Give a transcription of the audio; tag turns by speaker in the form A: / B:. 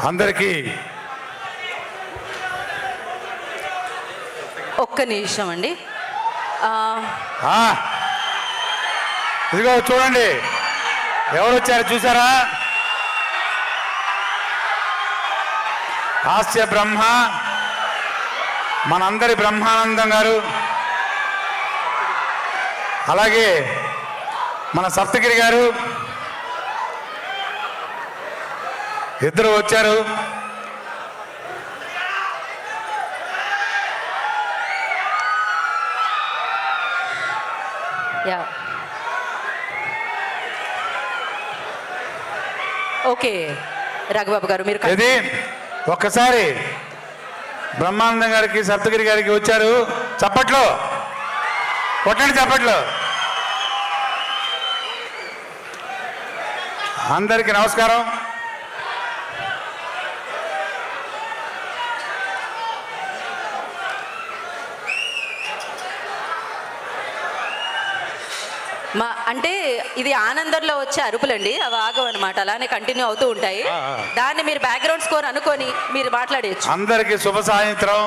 A: అందరికీ
B: ఒక్క నిమిషం అండి.
A: ఇదిగో చూడండి ఎవరు వచ్చారు చూసారా? హాస్య బ్రహ్మ మనందరి బ్రహ్మానందం గారు, అలాగే మన సప్తగిరి గారు ఇద్దరు వచ్చారు.
B: ఓకే రాఘబాబు గారు మీరు
A: ఇది ఒక్కసారి బ్రహ్మానందం గారికి సప్తగిరి గారికి వచ్చారు. చప్పట్లో కొట్టండి, చప్పట్లో. అందరికీ నమస్కారం.
B: అంటే ఇది ఆనందంలో వచ్చే అరుపులండి, అవి ఆగవు అనమాట, అలానే కంటిన్యూ అవుతూ ఉంటాయి. దాన్ని మీరు బ్యాక్గ్రౌండ్ స్కోర్ అనుకొని మీరు మాట్లాడేయచ్చు.
A: అందరికీ శుభ సాయంత్రం.